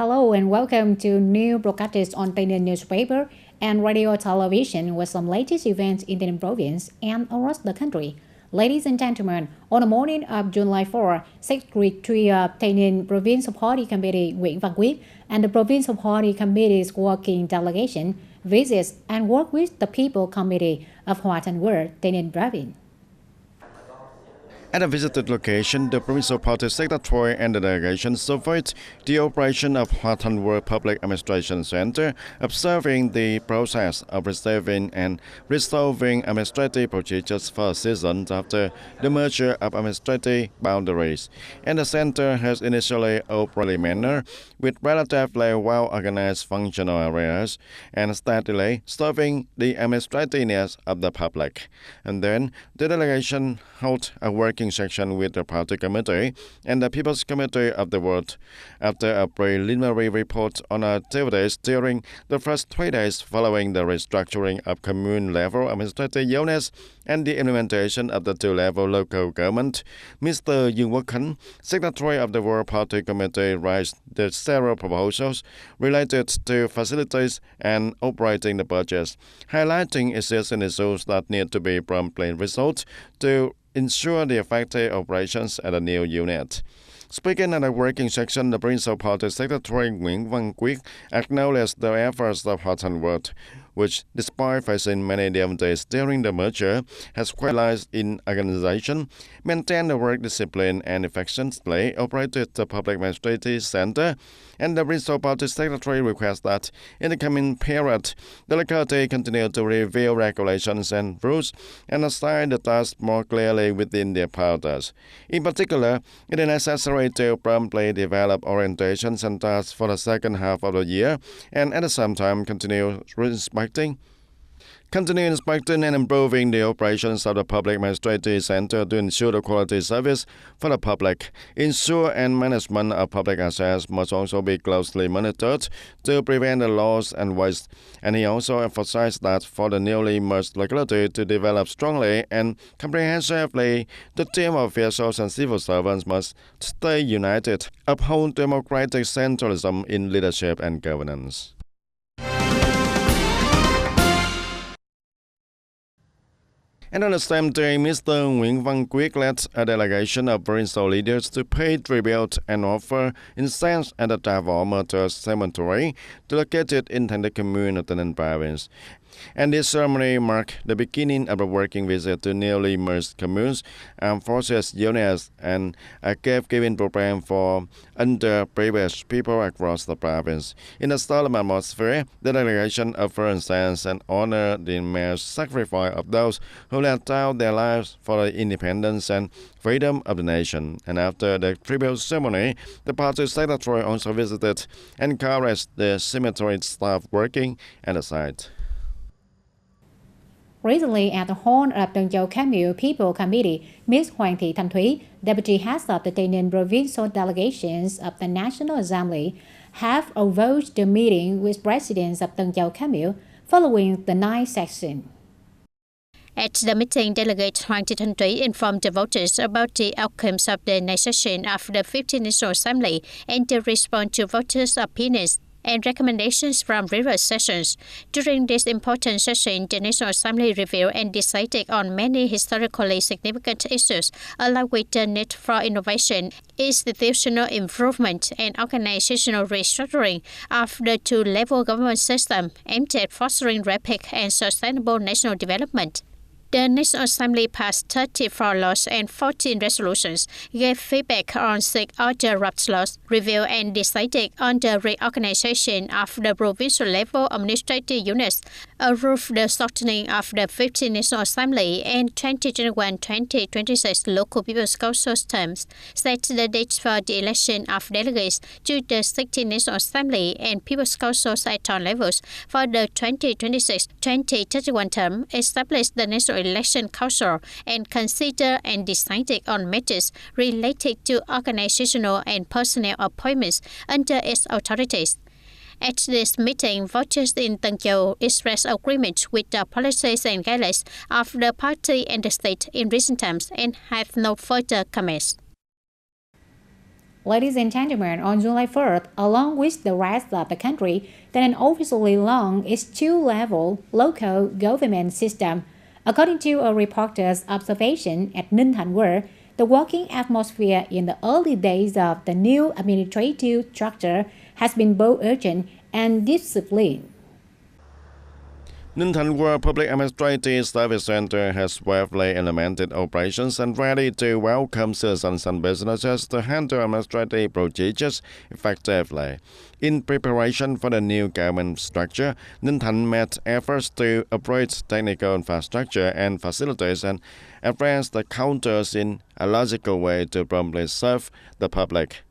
Hello and welcome to new broadcasts on TayNinhTV newspaper and radio television with some latest events in the province and across the country. Ladies and gentlemen, on the morning of July 4, Secretary of TayNinhTV Provincial Party Committee Nguyễn Văn Quyết and the Provincial Party Committee's working delegation visits and work with the People Committee of Hoa Thanh Ward, TayNinhTV Province. At a visited location, the Provincial Party Secretary and the delegation surveyed the operation of Hoa Thanh Ward Public Administration Center, observing the process of receiving and resolving administrative procedures for seasons after the merger of administrative boundaries. And the center has initially operated manner with relatively well-organized functional areas and steadily serving the administrative needs of the public. And then the delegation held a working section with the Party Committee and the People's Committee of the Ward after a preliminary report on activities during the first 3 days following the restructuring of commune-level administrative units and the implementation of the two-level local government. Mr. Dương Quốc Khánh, Secretary of the World Party Committee, raised the several proposals related to facilities and operating the budgets, highlighting existing issues that need to be promptly resolved to ensure the effective operations at a new unit. Speaking at a working section, the Provincial Party Secretary Nguyễn Văn Quyết acknowledged the efforts of Hoa Thanh Ward, which, despite facing many difficulties during the merger, has qualified in organization, maintained the work discipline and efficiently operated the public administrative center. And the Provincial Party Secretary requests that in the coming period, the locality continue to review regulations and rules and assign the tasks more clearly within their powers. In particular, it is necessary to promptly develop orientations and tasks for the second half of the year, and at the same time continue inspecting and improving the operations of the public administrative center to ensure the quality service for the public. Ensure and management of public assets must also be closely monitored to prevent the loss and waste. And he also emphasized that for the newly merged locality to develop strongly and comprehensively, the team of officials and civil servants must stay united, uphold democratic centralism in leadership and governance. And on the same day, Mr. Nguyễn Văn Quyết led a delegation of provincial leaders to pay tribute and offer incense at the Tavor Martyrs Cemetery, located in the commune of TayNinhTV Province. And this ceremony marked the beginning of a working visit to newly merged communes, armed forces units, and a gift-giving program for underprivileged people across the province. In a solemn atmosphere, the delegation offered incense and honored the immense sacrifice of those who laid down their lives for the independence and freedom of the nation. And after the tribute ceremony, the party secretary also visited and encouraged the cemetery staff working at the site. Recently, at the hall of Tân Châu Camille People Committee, Ms. Hoàng Thị Thanh Thúy, Deputy Head of the TayNinhTV Provincial Delegations of the National Assembly, have overseen the meeting with residents of Tân Châu Camille following the night session. At the meeting, Delegate Hoàng Thị Thanh Thúy informed the voters about the outcomes of the night session of the 15th National Assembly and to respond to voters' opinions and recommendations from previous sessions. During this important session, the National Assembly reviewed and decided on many historically significant issues, along with the need for innovation, institutional improvement, and organizational restructuring of the two-level government system aimed at fostering rapid and sustainable national development. The National Assembly passed 34 laws and 14 resolutions, gave feedback on 6 other draft laws, reviewed and decided on the reorganization of the provincial level administrative units, approved the shortening of the 15th National Assembly and 2021-2026 local people's council terms, set the dates for the election of delegates to the 16th National Assembly and people's councils at all levels for the 2026-2031 term, established the National Election Council, and consider and decided on matters related to organizational and personnel appointments under its authorities. At this meeting, voters in Tân Châu expressed agreement with the policies and guidelines of the party and the state in recent times and have no further comments. Ladies and gentlemen, on July 4th, along with the rest of the country, TayNinh officially launched its two-level local government system. According to a reporter's observation at TayNinhTV, the working atmosphere in the early days of the new administrative structure has been both urgent and disciplined. TayNinhTV Public Administrative Service Center has swiftly implemented operations and ready to welcome citizens and businesses to handle administrative procedures effectively. In preparation for the new government structure, TayNinhTV made efforts to upgrade technical infrastructure and facilities and advance the counters in a logical way to promptly serve the public.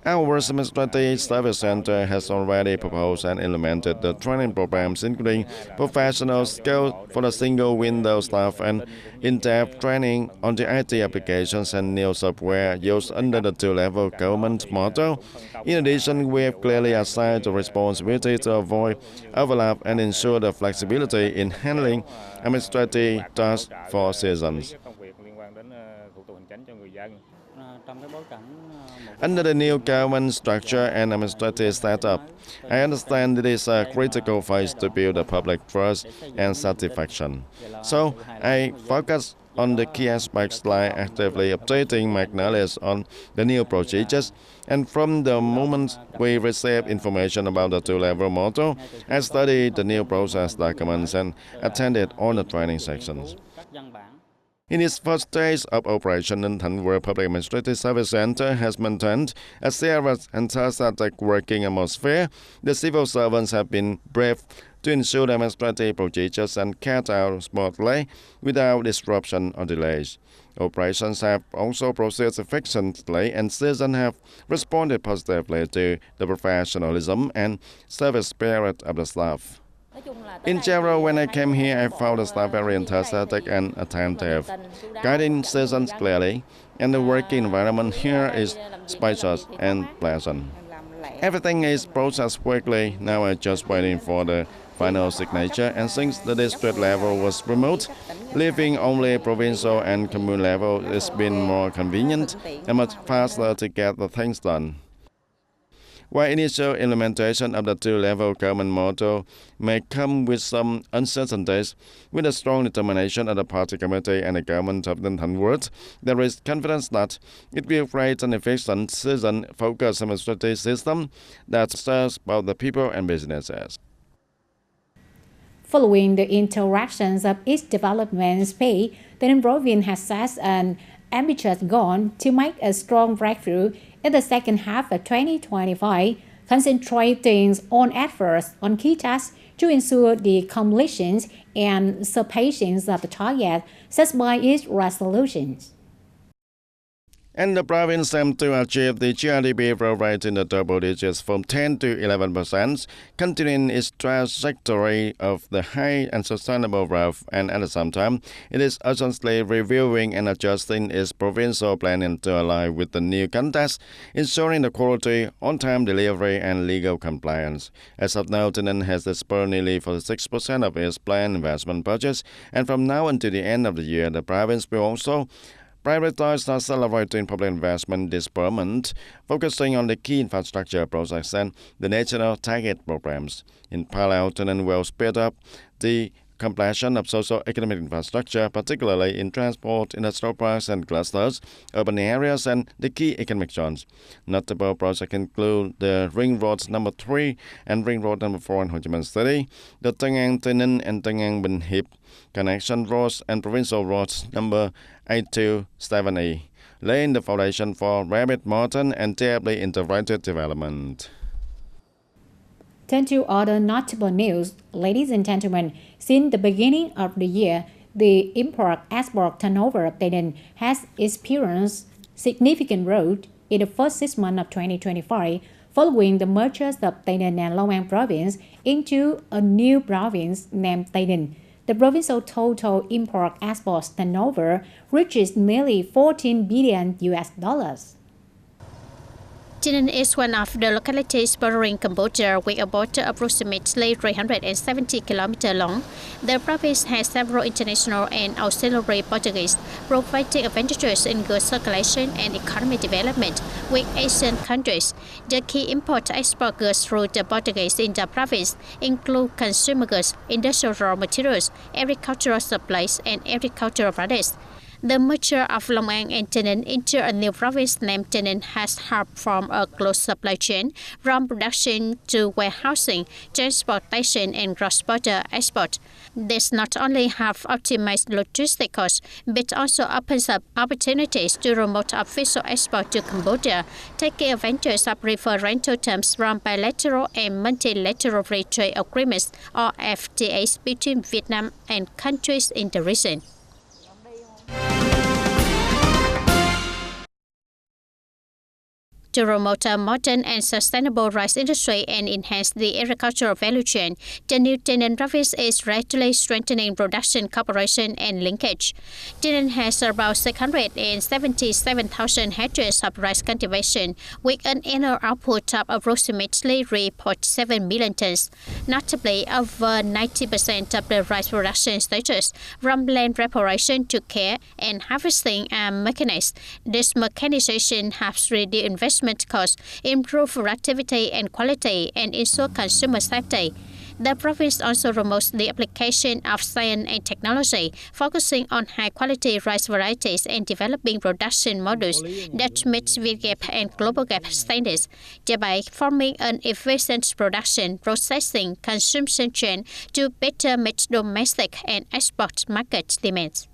Our Administrative Service Center has already proposed and implemented the training programs including professional skills for the single window staff and in-depth training on the IT applications and new software used under the two-level government model. In addition, we have clearly assigned the responsibility to avoid overlap and ensure the flexibility in handling administrative tasks for citizens. Under the new government structure and administrative setup, I understand it is a critical phase to build the public trust and satisfaction. So, I focus on the key aspects like actively updating my knowledge on the new procedures, and from the moment we receive information about the two-level model, I studied the new process documents and attended all the training sections. In its first days of operation, TayNinhTV Public Administrative Service Center has maintained a serious and enthusiastic working atmosphere. The civil servants have been briefed to ensure the administrative procedures and carried out smoothly without disruption or delays. Operations have also proceeded efficiently and citizens have responded positively to the professionalism and service spirit of the staff. In general, when I came here, I found the staff very enthusiastic and attentive, guiding citizens clearly, and the working environment here is spacious and pleasant. Everything is processed quickly. Now I'm just waiting for the final signature, and since the district level was removed, leaving only provincial and commune level, it's been more convenient and much faster to get the things done. While initial implementation of the two-level government model may come with some uncertainties, with a strong determination of the party committee and the government of TayNinhTV, there is confidence that it will create an efficient, citizen-focused administrative system that serves both the people and businesses. Following the interactions of its development space, TayNinh Province has set an ambitious goal to make a strong breakthrough in the second half of 2025, concentrating on efforts on key tasks to ensure the completion and surpassing of the target set by its resolutions. And the province aims to achieve the GDP growth rate in the double digits from 10 to 11%, continuing its trajectory of the high and sustainable growth, and at the same time, it is urgently reviewing and adjusting its provincial planning to align with the new context, ensuring the quality, on-time delivery, and legal compliance. As of now, TayNinh has disbursed nearly 46% of its planned investment budgets, and from now until the end of the year, the province will also prioritize accelerating public investment disbursement, focusing on the key infrastructure projects and the national target programs. In parallel, TayNinh will speed up the completion of socio-economic infrastructure, particularly in transport, industrial parks and clusters, urban areas, and the key economic zones. Notable projects include the Ring Road number 3 and Ring Road number 4 in Ho Chi Minh City, the TayNinhTV and TayNinhTV Hip connection roads, and provincial roads number 827E, laying the foundation for rapid, modern, and deeply integrated development. Turn to other notable news. Ladies and gentlemen, since the beginning of the year, the import-export turnover of TayNinh has experienced significant growth in the first 6 months of 2025, following the mergers of TayNinh and Long An province into a new province named TayNinh. The provincial total import-export turnover reaches nearly $14 billion. TayNinh is one of the localities bordering Cambodia with a border approximately 370 km long. The province has several international and auxiliary portages, providing advantages in goods circulation and economic development with Asian countries. The key import-export goods through the portages in the province include consumer goods, industrial raw materials, agricultural supplies, and agricultural products. The merger of Long An and TayNinh into a new province named TayNinh has helped form a close supply chain from production to warehousing, transportation, and cross-border export. This not only have optimized logistic costs, but also opens up opportunities to remote official export to Cambodia, taking advantage of preferential terms from bilateral and multilateral free trade agreements or FTAs between Vietnam and countries in the region. To promote a modern and sustainable rice industry and enhance the agricultural value chain, the new TayNinh province is gradually strengthening production cooperation and linkage. TayNinh has about 677,000 hectares of rice cultivation, with an annual output of approximately 3.7 million tons. Notably, over 90% of the rice production stages, from land preparation to care and harvesting, are mechanized. This mechanization has reduced investment costs, improve productivity and quality, and ensure consumer safety. The province also promotes the application of science and technology, focusing on high-quality rice varieties and developing production models that meet VGAP and Global Gap standards, thereby forming an efficient production, processing, consumption chain to better meet domestic and export market demands.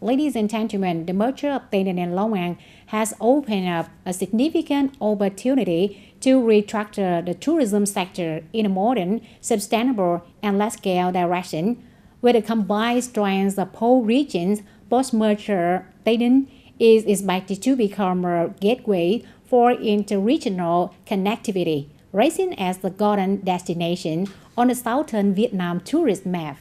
Ladies and gentlemen, the merger of TayNinh and Long An has opened up a significant opportunity to restructure the tourism sector in a modern, sustainable, and large-scale direction. With the combined strengths of both regions, post-merger TayNinh is expected to become a gateway for interregional connectivity, rising as the golden destination on the southern Vietnam tourist map.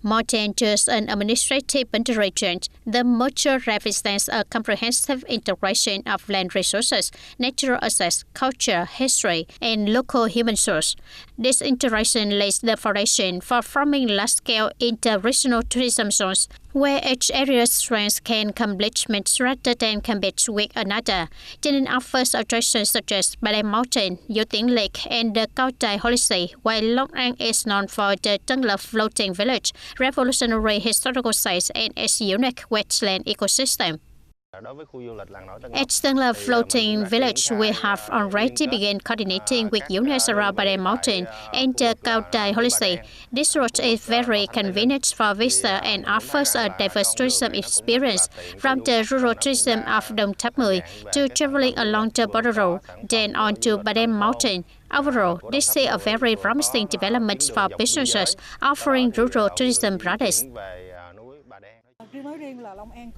More than just an administrative boundary change, the merger represents a comprehensive integration of land resources, natural assets, culture, history, and local human source. This integration lays the foundation for forming large-scale interregional tourism zones, where each area's strengths can complement rather than compete with another. TayNinh offers attractions such as Ba Đen Mountain, Yêu Tiếng Lake, and the Cao Đài Holy See, while Long An is known for the Tân Lập floating village, revolutionary historical sites, and its unique wetland ecosystem. At Tân Lập Floating Village, we have already begun coordinating with units around Ba Đen Mountain and the Cao Đài Holy See. This route is very convenient for visitors and offers a diverse tourism experience, from the rural tourism of Dong Tháp Mười to traveling along the border road, then on to Ba Đen Mountain. Overall, this is a very promising development for businesses offering rural tourism products.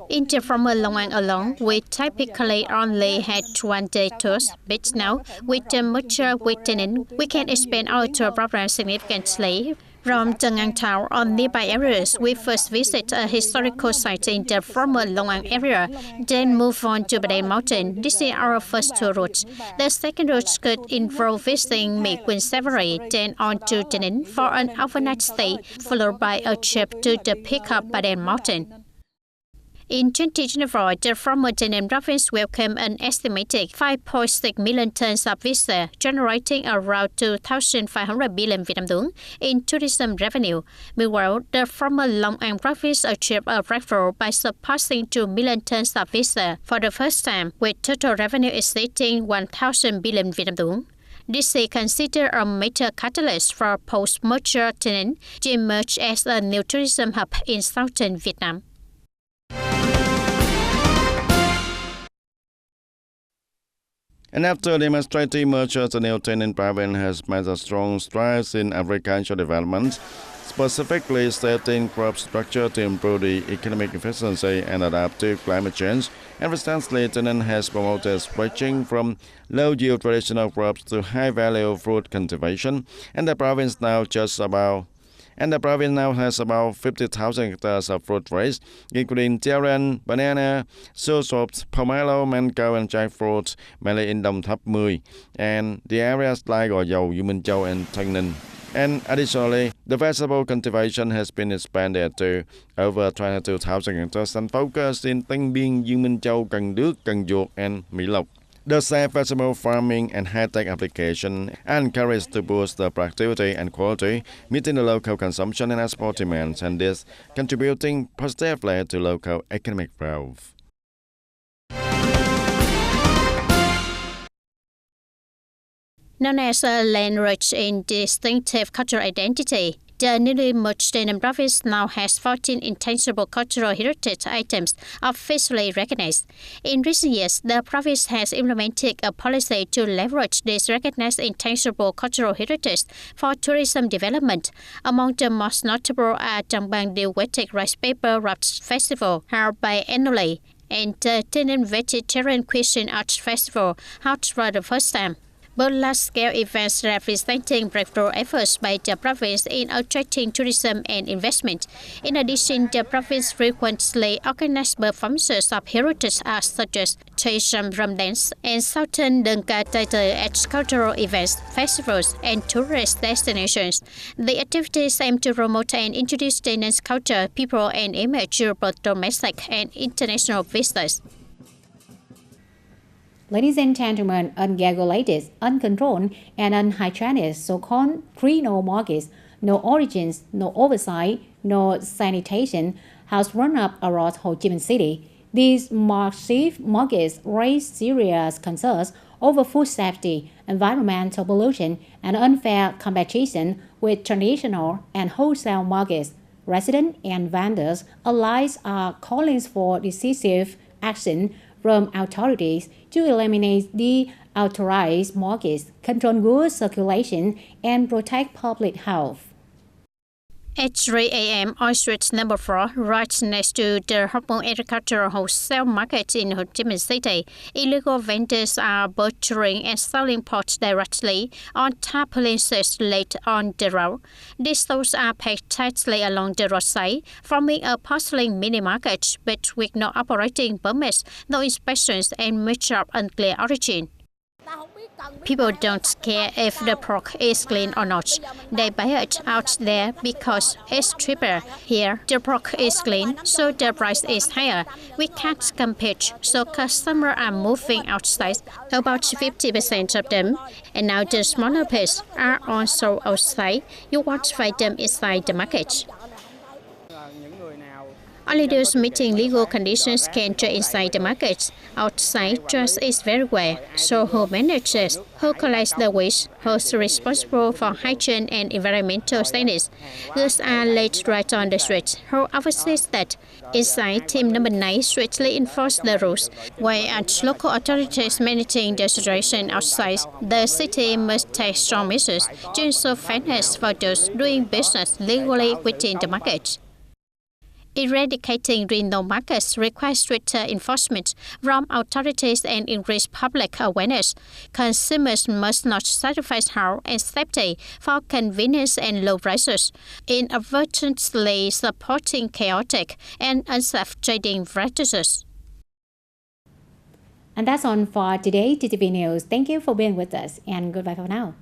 In the former Long An alone, we typically only had one-day tours, but now, with the merger with TayNinh, we can expand our tour program significantly. From Tân An Town on nearby areas, we first visit a historical site in the former Long An area, then move on to Ba Đen Mountain. This is our first tour route. The second route could involve visiting Mi Queen Safari, then on to TayNinh for an overnight stay, followed by a trip to the peak of Ba Đen Mountain. In 2024, the former TayNinh province welcomed an estimated 5.6 million tons of visitors, generating around 2,500 billion Vietnam dong in tourism revenue. Meanwhile, the former Long An province achieved a breakthrough by surpassing 2 million tons of visitors for the first time, with total revenue exceeding 1,000 billion Vietnam dong. This is considered a major catalyst for post-merger TayNinh to emerge as a new tourism hub in southern Vietnam. And after the administrative merger, the new TayNinh province has made a strong strides in agricultural development, specifically setting crop structure to improve the economic efficiency and adapt to climate change. And recently, TayNinh has promoted switching from low-yield traditional crops to high-value fruit cultivation, and the province now just about And the province now has about 50,000 hectares of fruit trees, including durian, banana, soursop, pomelo, mango, and jackfruit, mainly in Đồng Tháp 10, and the areas like Gò Dầu, U Minh Châu, and TayNinh. And additionally, the vegetable cultivation has been expanded to over 22,000 hectares and focused in Tân Biên, U Minh Châu, Cần Đước, Cần Duộc, and Mỹ Lộc. The safe vegetable farming and high-tech application encouraged to boost the productivity and quality, meeting the local consumption and export demands, and this contributing positively to local economic growth. Known as a land rich in distinctive cultural identity, the newly merged TayNinh province now has 14 intangible cultural heritage items officially recognized. In recent years, the province has implemented a policy to leverage this recognized intangible cultural heritage for tourism development. Among the most notable are Tràng Bàng Wetted Rice Paper Wraps Festival, held biannually, and the TayNinh Vegetarian Cuisine Arts Festival, held for the first time. Both large-scale events representing breakthrough efforts by the province in attracting tourism and investment. In addition, the province frequently organizes performances of heritage arts such as Thai drum dance and Southern Đơn Ca Tai Tây at cultural events, festivals, and tourist destinations. The activities aim to promote and introduce TayNinh's culture, people, and image to both domestic and international visitors. Ladies and gentlemen, unregulated, uncontrolled, and unhygienic so-called criminal markets, no origins, no oversight, no sanitation, has run up around Ho Chi Minh City. These massive markets raise serious concerns over food safety, environmental pollution, and unfair competition with traditional and wholesale markets. Residents and vendors alike are calling for decisive action from authorities to eliminate the unauthorized markets, control goods circulation, and protect public health. At 3 a.m. on street number 4, right next to the Hormone Agricultural Wholesale Market in Ho Chi Minh City, illegal vendors are butchering and selling pork directly on tarpaulins laid on the road. These stalls are packed tightly along the roadside, forming a bustling mini-market, but with no operating permits, no inspections, and much of unclear origin. People don't care if the pork is clean or not. They buy it out there because it's cheaper. Here, the pork is clean, so the price is higher. We can't compete, so customers are moving outside, about 50% of them. And now the smaller pieces are also outside. You won't find them inside the market. Only those meeting legal conditions can trade inside the market. Outside, trust is very rare. So who manages, who collects the waste, who's responsible for hygiene and environmental standards? Goods are laid right on the street. Who oversees that? Inside, team number 9 strictly enforce the rules. While local authorities managing the situation outside, the city must take strong measures to ensure fairness for those doing business legally within the market. Eradicating criminal markets requires stricter enforcement from authorities and increased public awareness. Consumers must not sacrifice health and safety for convenience and low prices, inadvertently supporting chaotic and unsafe trading practices. And that's all for today, TTV News. Thank you for being with us, and goodbye for now.